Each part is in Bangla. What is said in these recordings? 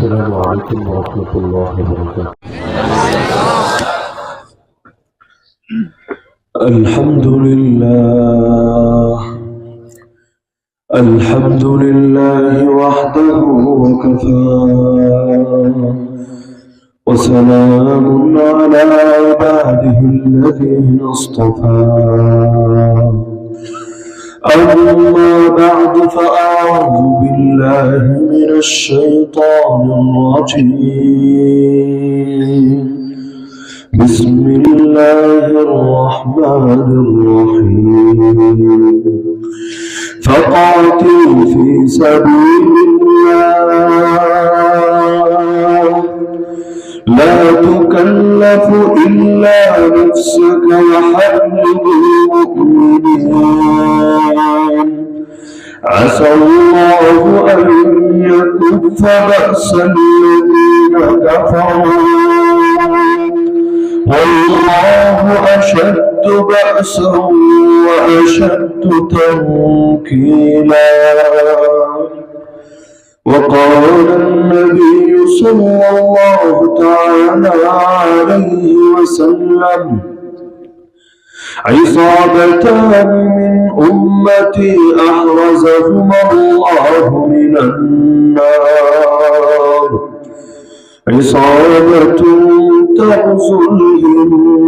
السلام عليكم ورحمة الله وبركاته. الحمد لله وحده وكفى وسلام على عباده الذين اصطفى. أما بعد فأعوذ بالله من الشيطان الرجيم. بسم الله الرحمن الرحيم. فقاتل في سبيل الله لا تكلف إلا نفسك وحرض المؤمنين عسى الله أن يكف بأس الذين كفروا والله أشد بأسا وأشد تنكيلا. وقال النبي صلى الله تعالى عليه وسلم عصابتان من أمتي أحرزهما الله من النار عصابة تغزو الهند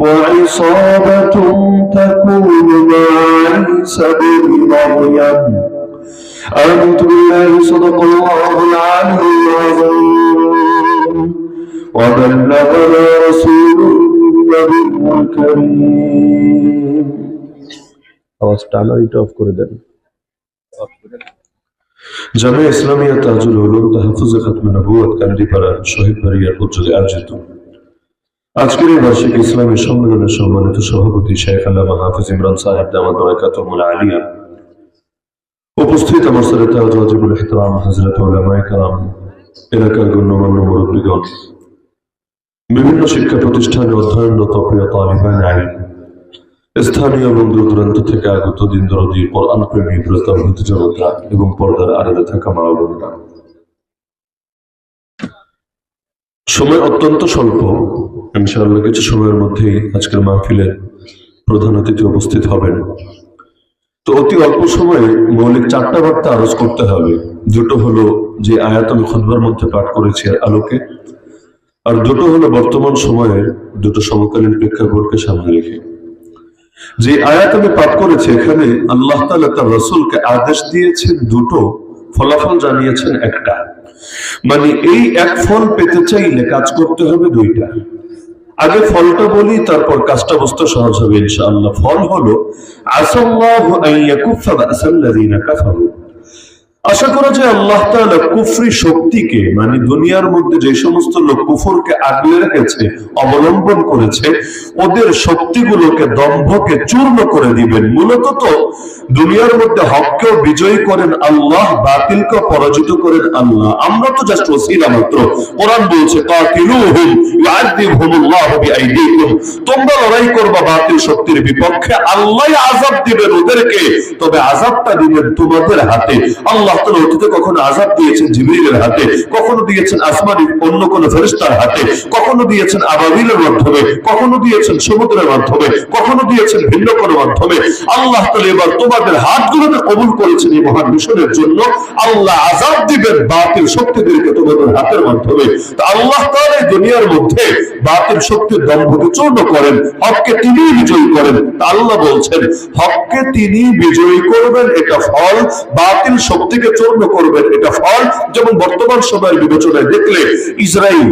وعصابة تكون مع عيسى بن مريم. آمنت بالله صدق الله العلي العظيم وبلغنا رسوله النبي الكريم. আওয়াজটা লাইট অফ করে দেন। জামিয়া ইসলামিয়া তাজুল উলুম তাহফুজে খাতমে নবুয়ত কান্দিপাড়া শহীদ বাড়িয়ার উদ্যোগে আয়োজিত আজকের এই বার্ষিক ইসলামী সম্মেলনের সম্মানিত সভাপতি শেখ আল্লামা হাফিজ ইমরান সাহেব দামাত বারাকাতুহুল আলিয়া, উপস্থিত আমার সাথে ওয়াজিবুল ইহতিরাম হযরত উলামায়ে কেরাম, এলাকার গণ্যমান্য মুরব্বিগণ, বিভিন্ন শিক্ষা প্রতিষ্ঠানে অধ্যয়নরত প্রিয় তালিবান ইলম, স্থানীয় এবং দূর দূরান্ত থেকে আগত দিন দরদি কোরআন প্রেমী প্রতারিত জনতা এবং পর্দার আড়ালে থাকা মা বোনেরা, সময় অত্যন্ত স্বল্প। ইনশাআল্লাহ কিছু সময়ের মধ্যেই আজকের মাহফিলের প্রধান অতিথি উপস্থিত হবেন। তো অতি অল্প সময়ে মৌলিক 4টা বার্তা আরজ করতে হবে। দুটো হলো যে আয়াত আমি খুতবার মধ্যে পাঠ করেছি এর আলোকে, আর দুটো হলো বর্তমান সময়ের দুটো সমকালীন প্রেক্ষাপটকে সামনে রেখে। যে আয়াত আমি পাঠ করেছি এখানে আল্লাহ তাআলা তার রাসূলকে আদেশ দিয়েছেন দুটো, ফলাফল জানিয়েছেন একটা। মানে এই এক ফল পেতে চাইলে কাজ করতে হবে দুইটা। আগে ফলটা বলি, তারপর কাজটা বুঝতে সহজ হবে ইনশাআল্লাহ। ফল হলো আসাল্লাহু আন ইয়াকুফা বাসাল্লাযিনা কাফারু। আশা করা যায় আল্লাহ তাআলা কুফরি শক্তিকে, মানে দুনিয়ার মধ্যে যে সমস্ত লোক কুফরকে আগলে রেখেছে, অবলম্বন করেছে, ওদের শক্তিগুলোকে, দম্ভকে চূর্ণ করে দিবেন। মূলত তো দুনিয়ার মধ্যে হককেও বিজয়ী করেন আল্লাহ, বাতিলকে পরাজিত করেন আল্লাহ। আমরা তো জাস্ট ওসিলা মাত্র। কোরআন বলছে কাতিলুহুম ইউআযিবহুমুল্লাহু বিআইদিকুম, তোমরা লড়াই করবা বাতিল শক্তির বিপক্ষে, আল্লাহ আযাব দিবেন ওদেরকে, তবে আযাবটা দিবেন তোমাদের হাতে। আল্লাহ তাআলা অতীতে কখনো আযাব দিয়েছেন জিবরীলের হাতে, কখনো দিয়েছেন আসমানি অন্য কোন ফেরেশতার হাতে, কখনো দিয়েছেন আবাবিলের মাধ্যমে, কখনো দিয়েছেন সমুদ্রের মাধ্যমে, কখনো দিয়েছেন ভিন্ন কোন মাধ্যমে। আল্লাহ তাআলা এবার তোমাদের হাতগুলোকে কবুল করেছেন এই মহান মিশনের জন্য। আল্লাহ আযাব দিবেন বাতিল শক্তিদেরকে তোমাদের হাতের মাধ্যমে। তো আল্লাহ তাআলা দুনিয়ার মধ্যে বাতিল শক্তির দম্ভকে চূর্ণ করেন, হককে তিনি বিজয়ী করেন। আল্লাহ বলছেন হককে তিনি বিজয়ী করবেন, এটা ফল। বাতিল শক্তিকে চূর্ণ করবেন, এটা ফল। যেমন বর্তমান সময়ের বিবেচনায় দেখলে ইসরায়েল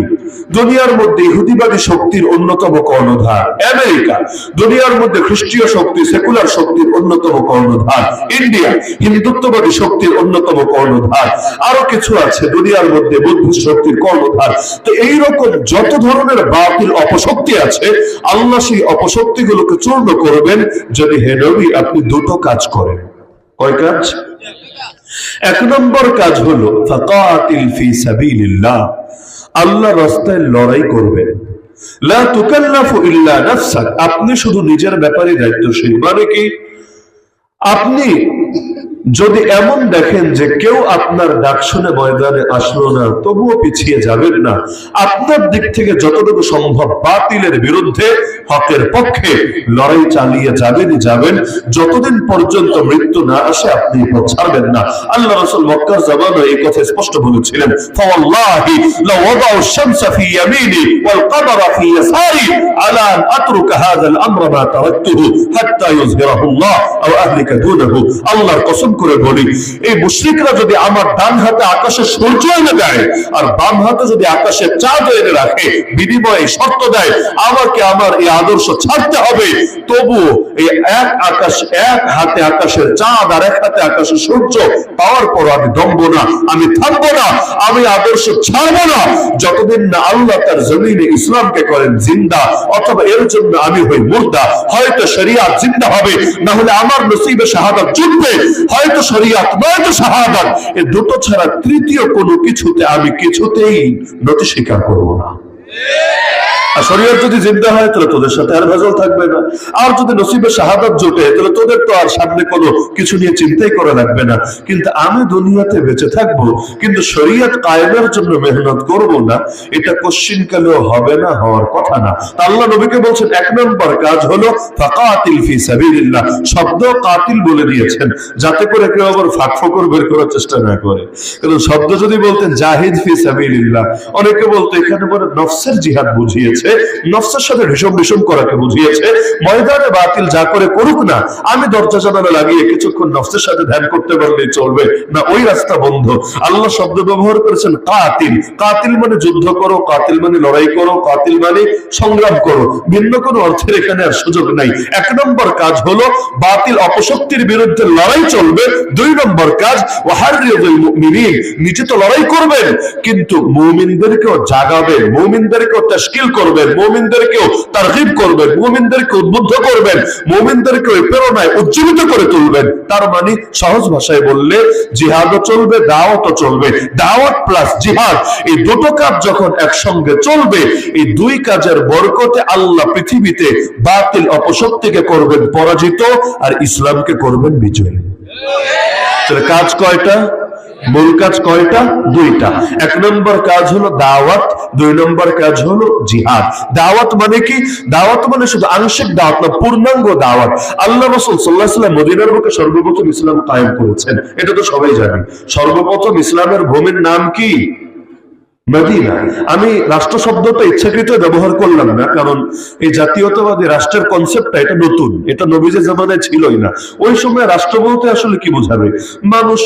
দুনিয়ার মধ্যে ইহুদিবাদী শক্তির অন্যতম কর্ণধার, আমেরিকা দুনিয়ার মধ্যে খ্রিস্টীয় শক্তি, সেকুলার শক্তির অন্যতম কর্ণধার, ইন্ডিয়া হিন্দুত্ববাদী শক্তির অন্যতম কর্ণধার, আরো কিছু আছে দুনিয়ার মধ্যে বুদ্ধিস্ট শক্তির কর্ণধার। তো এইরকম যত ধরনের বাতিল অপশক্তি আছে, আল্লাহ সেই অপশক্তিগুলোকে চূর্ণ করবেন যদি হে নবী আপনি দুটো কাজ করেন। কয় কাজ? এক নম্বর কাজ হলো ফাকাতিল ফি সাবিলিল্লাহ, আল্লাহর রাস্তায় লড়াই করবেন। লা তুকাল্লাফু ইল্লা নাফসাক, আপনি শুধু নিজের ব্যাপারে দায়িত্বশীল। মানে কি? আপনি যদি এমন দেখেন যে কেউ আপনার ডাক শুনে ময়দানে আসলো না, তবুও পিছিয়ে যাবেন না, আপনার দিক থেকে যতটুকু সম্ভব বাতিলের বিরুদ্ধে হকের পক্ষে লড়াই চালিয়ে যাবেন যতদিন পর্যন্ত মৃত্যু না আসে, আপনি পথ ছাড়বেন না। আল্লাহ রাসূল মক্কার জবানে এই কথা স্পষ্ট বলেছিলেন, ফাওয়াল্লাহি লাউ ওয়াদাউ আশ-শামসা ফি ইয়ামিনি ওয়াল কমারা ফি ইয়াসারি আলা আন আতরুকা হাযাল আমরা মা তারাকতুহু হাত্তা ইউযহিরাহু আল্লাহ আও আহলিকা দুনাহু। আল্লাহর কসম করে বলি, এই মুশরিকরা যদি আমার ডান হাতে আকাশের সূর্য এনে দেয় আর বাম হাতে যদি আকাশের চাঁদ এনে রাখে, বিনিময়ে শর্ত দেয় আমাকে আমার এই আদর্শ ছাড়তে হবে, তবু এই এক হাতে আকাশের চাঁদ আর এক হাতে আকাশের সূর্য পাওয়ার পর আমি দমবো না, আমি থামবো না, আমি আদর্শ ছাড়বো না, যতদিন না আল্লাহ তার জমিনে ইসলামকে করেন জিন্দা, অথবা এর জন্য আমি হই মুর্দা। হয়তো শরিয়াত জিন্দা হবে, না হলে আমার নসিবে শাহাদাত জুটবে, হয়তো শরিয়াত নয়তো শাহাদাত, এই দুটো ছাড়া তৃতীয় কোনো কিছুতে আমি কিছুতেই নতি স্বীকার করবো না। আর শরীয়ত যদি জিন্দা হয় তাহলে তোদের সাথে আর ভেজাল থাকবে না, আর যদি নসিবে শাহাদাত জোটে তাহলে তোদের তো আর সামনে কোনো কিছু নিয়ে চিন্তাই করা লাগবে না। কিন্তু আমি দুনিয়াতে বেঁচে থাকবো, কিন্তু শরীয়ত কায়েমের জন্য মেহনত করব না, এটা কোশ্চিনকালেও হবে না, হওয়ার কথা না। আল্লাহ নবীকে বলছেন এক নম্বর কাজ হলো ফাকাতিল ফি সাবিলিল্লাহ। শব্দ কাতিল বলে দিয়েছেন যাতে করে কেউ আবার ফাঁকফোকর বের করার চেষ্টা না করে। কারণ শব্দ যদি বলতেন জাহিদ ফি সাবিলিল্লাহ, অনেকে বলতো এখানে বলে নফসের জিহাদ বুঝিয়েছে, নফসের সাথে রিসম করাকে বুঝিয়েছে। ময়দানে বাতিল যা করে করুক না, আমি দরজা জানালা লাগিয়ে কিছুক্ষণ নফসের সাথে ধ্যান করতে পারলেই চলবে না, ওই রাস্তা বন্ধ। আল্লাহ শব্দ ব্যবহার করেছেন কাতিল। কাতিল মানে যুদ্ধ করো, কাতিল মানে লড়াই করো, কাতিল মানে সংগ্রাম করো, ভিন্ন কোনো অর্থের এখানে আর সুযোগ নাই। এক নম্বর কাজ হলো বাতিল অপশক্তির বিরুদ্ধে লড়াই চলবে। দুই নম্বর কাজ ওয়াহারিযুল মুমিনিন, নিজে তো লড়াই করবেন কিন্তু মুমিনদেরকেও জাগাবেন, মুমিনদেরকেও তাশকিল করবেন, মুমিনদেরকেও তারগিব করবেন, মুমিনদেরকে উদ্বুদ্ধ করবেন, মুমিনদেরকে ওই প্রেরণায় উজ্জীবিত করে তুলবেন। তার মানে সহজ ভাষায় বললে জিহাদও চলবে, দাওয়াতও চলবে। দাওয়াত প্লাস জিহাদ, এই দুটো কাজ যখন একসঙ্গে চলবে, এই দুই কাজের বরকতে আল্লাহ পৃথিবীতে বাতিল অপশক্তিকে করবেন পরাজিত আর ইসলামকে করবেন বিজয়ী। কাজ কয়টা? মূল কাজ কয়টা? দুইটা। এক নম্বর কাজ হলো দাওয়াত, দুই নম্বর কাজ হলো জিহাদ। দাওয়াত মানে কি? দাওয়াত মানে শুধু আংশিক দাওয়াত না, পূর্ণাঙ্গ দাওয়াত। আল্লাহ রাসূল সাল্লাল্লাহু আলাইহি ওয়াসাল্লাম মদিনার বুকে সর্বপ্রথম ইসলাম কায়েম করেছেন, এটা তো সবাই জানেন। সর্বপ্রথম ইসলামের ভূমির নাম কি? মদিনা। আমি রাষ্ট্র শব্দটা ইচ্ছাকৃত ব্যবহার করলাম না, কারণ এই জাতীয়তাবাদী রাষ্ট্রের কনসেপ্টটা এটা নতুন, এটা নবীজের জামানায় ছিলই না। ওই সময় রাষ্ট্র বলতে আসলে কি বোঝাবে? মানুষ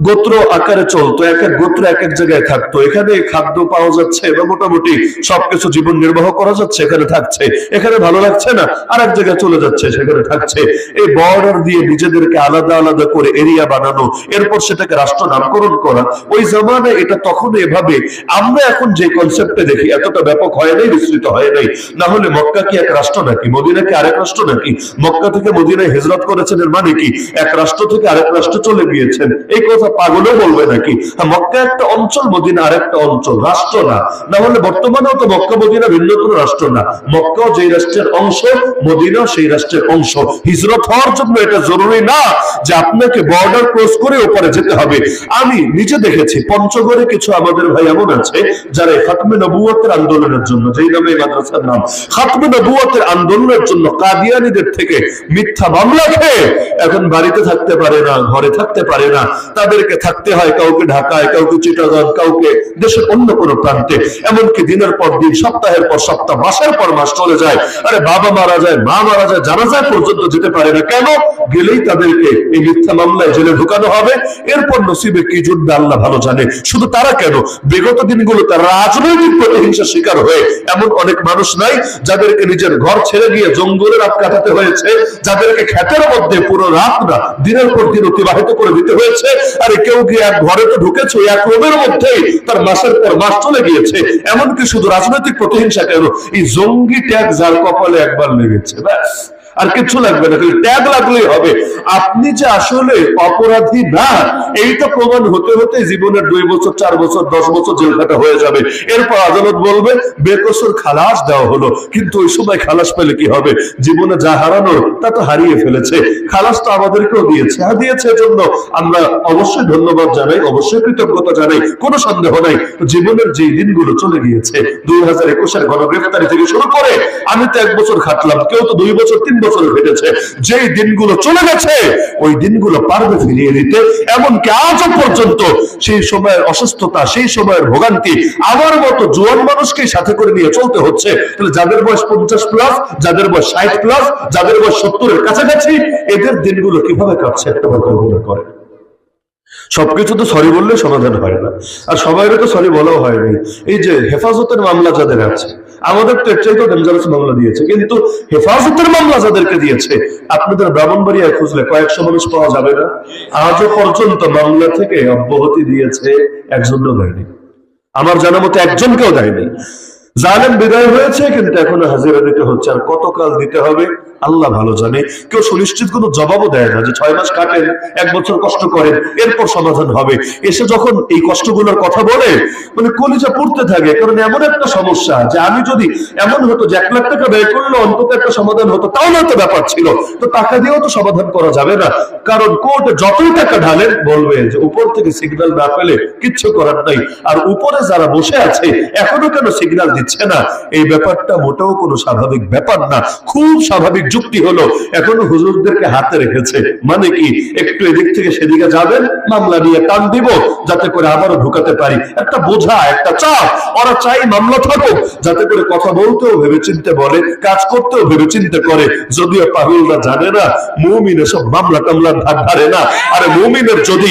গোত্র আকারে চলতো, এক এক গোত্র এক এক জায়গায় থাকতো, এখানে খাদ্য পাওয়া যাচ্ছে বা মোটামুটি সবকিছু জীবন নির্বাহ করা যাচ্ছে, এখানে থাকছে, এখানে ভালো লাগছে না আর এক জায়গায় চলে যাচ্ছে, সেখানে থাকছে। এই বর্ডার দিয়ে নিজেদেরকে আলাদা আলাদা করে এরিয়া বানানো, এরপর সেটাকে রাষ্ট্র নামকরণ করা, ওই জামানায় এটা তখন এভাবে। আমরা এখন যে কনসেপ্টে দেখি এতটা ব্যাপক হয় নাই, বিস্তৃত হয় নাই। না হলে মক্কা কি এক রাষ্ট্র নাকি? মদিনা কি আরেক রাষ্ট্র নাকি? মক্কা থেকে মদিনায় হিজরত করেছেন এর মানে কি এক রাষ্ট্র থেকে আরেক রাষ্ট্রে চলে গিয়েছেন? এই কথা পাগলেও বলবে নাকি? মক্কা একটা অঞ্চল, মদিনা আরেকটা অঞ্চল, রাষ্ট্র না। না হলে বর্তমানেও তো মক্কা মদিনা ভিন্ন কোনো রাষ্ট্র না। মক্কাও যেই রাষ্ট্রের অংশ, মদিনাও সেই রাষ্ট্রের অংশ। হিজরত হওয়ার জন্য এটা জরুরি না যে আপনাকে বর্ডার ক্রস করে ওপারে যেতে হবে। আমি নিজে দেখেছি পঞ্চগড়ে কিছু আমাদের ভাই এমন আছে যারা খাতমে নবুয়তের আন্দোলনের জন্য, যেই নামে মাদ্রাসার নাম, খাতমে নবুয়তের আন্দোলনের জন্য কাদিয়ানীদের থেকে মিথ্যা মামলা খেয়ে এখন বাড়িতে থাকতে পারে না, ঘরে থাকতে পারে না। তাদেরকে থাকতে হয় কাউকে ঢাকায়, কাউকে চিটাগাং, কাউকে দেশের অন্য কোনো প্রান্তে। এমনকি দিনের পর দিন, সপ্তাহের পর সপ্তাহ, মাসের পর মাস চলে যায়। আরে বাবা মারা যায়, মা মারা যায়, জানাজায় পর্যন্ত যেতে পারে না। কেন? গেলেই তাদেরকে এই মিথ্যা মামলায় জেলে ঢুকানো হবে। এরপর নসিবে কি জুটবে আল্লাহ ভালো জানে। শুধু তারা কেন, বিগত দিনগুলোতে রাজনৈতিক প্রতিহিংসার শিকার হয়ে এমন অনেক মানুষ নাই যাদেরকে নিজের ঘর ছেড়ে গিয়ে জঙ্গলে রাত কাটাতে হয়েছে, যাদেরকে ক্ষেতের মধ্যে পুরো রাত না দিনের পর দিন অতিবাহিত করে দিতে হয়েছে। আরে কেউ গিয়ে এক ঘরে তো ঢুকেছে, এক রোমের মধ্যেই তার মাসের পর মাস চলে গিয়েছে। এমনকি শুধু রাজনৈতিক প্রতিহিংসা কেন, এই জঙ্গি ট্যাগ যার কপালে একবার লেগেছে, ব্যাস আর কিছু লাগবে না, খালি ট্যাগ লাগলেই হবে। আপনি যে আসলে অপরাধী না এইটা প্রমাণ হতে হতে জীবনের 2 বছর 4 বছর 10 বছর জেল খাটা হয়ে যাবে। এরপর আদালত বলবে বেকসুর খালাস দেওয়া হলো, কিন্তু ওই সময় খালাস পেলে কি হবে? জীবনে যা হারানোর তা তো হারিয়ে ফেলেছে। খালাস তো আমাদেরকেও দিয়েছে, দিয়েছে এজন্য আমরা অবশ্যই ধন্যবাদ জানাই, অবশ্যই কৃতজ্ঞতা জানাই, কোনো সন্দেহ নাই। জীবনের যে দিনগুলো চলে গিয়েছে 2021-এর গণগ্রেফতারি থেকে শুরু করে, আমি তো 1 বছর খাটলাম, কেউ তো 2 বছর 3 বছর কেটেছে। যেই দিনগুলো চলে গেছে ওই দিনগুলো পারবে ফিরিয়ে দিতে? এমনকি আজও পর্যন্ত সেই সময়ের অসুস্থতা, সেই সময়ের ভোগান্তি আমার মতো জোয়ান মানুষকে সাথে করে নিয়ে চলতে হচ্ছে। তাহলে যাদের বয়স 50+, যাদের বয়স 60+, যাদের বয়স 70-এর কাছাকাছি, এদের দিনগুলো কিভাবে কাটছে একটা কল্পনা করে। সবকিছু তো সরি বললে সমাধান হয় না, আর সবাইকে তো সরি বলাও হয়নি। এই যে হেফাজতের মামলা যাদের আছে, আমাদের তো এর চাইতেও ডেঞ্জারাস মামলা দিয়েছে, কিন্তু হেফাজতের মামলা যাদেরকে দিয়েছে, আপনাদের ব্রাহ্মণবাড়িয়ায় খুঁজলে কয়েকশো মানুষ পাওয়া যাবে না? আজও পর্যন্ত মামলা থেকে অব্যাহতি দিয়েছে একজনও দেয়নি, আমার জানা মতো একজনকেও দেয়নি। জালেম বিদায় হয়েছে, কিন্তু এখনো হাজিরা দিতে হচ্ছে, আর কতকাল দিতে হবে আল্লাহ ভালো জানে। কেউ সুনিশ্চিত কোনো জবাবও দেয় না যে 6 মাস কাটেন, 1 বছর কষ্ট করেন, এরপর সমাধান হবে। এসে যখন এই কষ্টগুলোর কথা বলে, মানে কলিজা পড়তে থাকে। কারণ এমন একটা সমস্যা যে আমি যদি এমন হতো যে 1 লাখ টাকা ব্যয় করলে অন্তত একটা সমাধান হতো, তাও না তো ব্যাপার ছিল। তো টাকা দিয়েও তো সমাধান করা যাবে না, কারণ কোর্টে যতই টাকা ঢালেন বলবে যে উপর থেকে সিগন্যাল না পেলে কিচ্ছু করার নাই। আর উপরে যারা বসে আছে এখনো কেন সিগন্যাল দিচ্ছে না? এই ব্যাপারটা মোটেও কোনো স্বাভাবিক ব্যাপার না। খুব স্বাভাবিক যুক্তি হলো এখনো হুজুরদেরকে হাতে রেখেছে, মানে কি একটু এদিক থেকে সেদিকে যাবেন, মামলা নিয়ে টান দিব যাতে করে আবারও ঢুকাতে পারি। একটা বোঝা, একটা চাপ। ওরা চাই মামলা থাকুক যাতে করে কথা বলতেও ভেবে চিন্তে বলে, কাজ করতেও ভেবে চিন্তে করে। যদিও পাগলরা জানে না মুমিন এসব মামলা টামলার ধার ধারে না। আরে মুমিনের যদি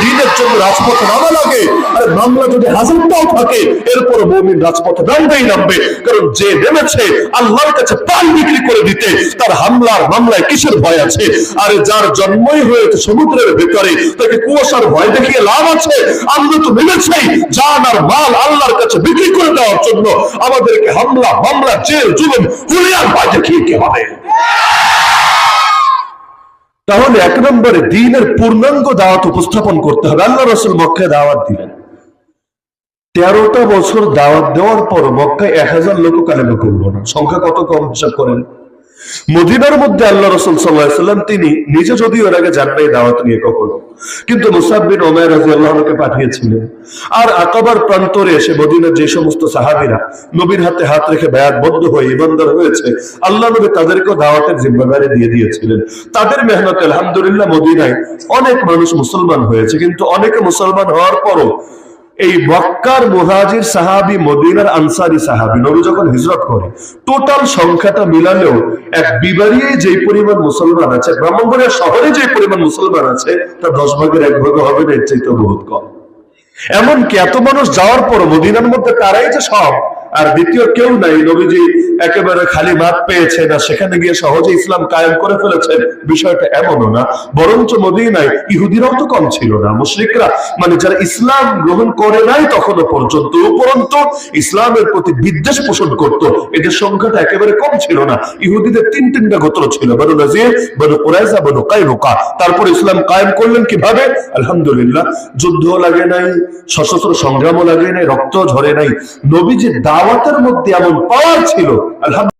দিনের জন্য রাজপথে নামা লাগে, আরে মামলা যদি 1000টাও থাকে, এরপর মুমিন রাজপথে নামবেই নামবে। কারণ যে নেমেছে আল্লাহর কাছে প্রাণ বিক্রি করে দিতে, তার হামলার মামলায় কিসের ভয় আছে? আরে যার জন্মই হয়েছে সমুদ্রের ভেতরে, তাকে কুয়াশার ভয় দেখিয়ে লাভ আছে? আমরা তো নেমেছেই জান আর মাল আল্লাহর কাছে বিক্রি করে দেওয়ার জন্য। আমাদেরকে হামলা মামলা জেল জুলুম হুলিয়ার ভয় দেখিয়ে কি হবে? তাহলে 1 নম্বরে দ্বীনের পূর্ণাঙ্গ দাওয়াত উপস্থাপন করতে হবে। আল্লাহ রাসূল মক্কায় দাওয়াত দিলেন, 13টা বছর দাওয়াত দেওয়ার পর মক্কায় 1000 লোক কালেমা করলো না। সংখ্যা কত কম হিসাব করেন। মদিনার মধ্যে আল্লাহ রাসূল সাল্লাল্লাহু আলাইহি ওয়াসাল্লাম তিনি নিজে যদিও এর আগে জান নাই দাওয়াত নিয়ে কখনো, কিন্তু মুসআব বিন উমাইর রাদিয়াল্লাহু আনহুকে পাঠিয়েছিলেন। আর আকাবার প্রান্তরে এসে মদিনার যে সমস্ত সাহাবীরা নবীর হাতে হাত রেখে বায়াতবদ্ধ হয়ে ঈমানদার হয়েছে, আল্লাহ নবী তাদেরকে দাওয়াতের জিম্মাদারি দিয়ে দিয়েছিলেন। তাদের মেহনতে আলহামদুলিল্লাহ মদিনায় অনেক মানুষ মুসলমান হয়েছে, কিন্তু অনেকে মুসলমান হওয়ার পরও এই মক্কার মুহাজির সাহাবী, মদিনার আনসারী সাহাবী, নবী যখন হিজরত করে টোটাল সংখ্যাটা মিলালেও এক বিবারিয়ে যে পরিমাণ মুসলমান আছে, ব্রাহ্মণবাড়িয়া শহরে যে পরিমাণ মুসলমান আছে, তা 10 ভাগের 1 ভাগ হবে না, এর চাইতে বহুত কম। এমনকি এত মানুষ যাওয়ার পর মদিনার মধ্যে তারাই যে সব, আর দ্বিতীয় কেউ নাই। নবীজি একেবারে খালি মাঠ পেয়েছে না, সেখানে গিয়ে সহজে ইসলাম কায়েম করে ফেলেছেন, বিষয়টা এমনও না। বরঞ্চ মদিনায় ইহুদিরাও তো কম ছিল না, মুশরিকরা, মানে যারা ইসলাম গ্রহণ করে নাই তখনও পর্যন্ত, উপরন্তু ইসলামের প্রতি বিদ্বেষ পোষণ করত, এদের সংখ্যাটা একেবারে কম ছিল না। ইহুদিদের 3টা গোত্র ছিল, বনু নাজির, বনু কুরাইজা, বনু কায়নুকা। তারপর ইসলাম কায়েম করলেন কিভাবে? আলহামদুলিল্লাহ, যুদ্ধ লাগে নাই, সশস্ত্র সংগ্রামও লাগে নাই, রক্ত ঝরে নাই। নবীজির দাওয়াতের মধ্যে এমন পাওয়ার ছিল, আলহামদুলিল্লাহ।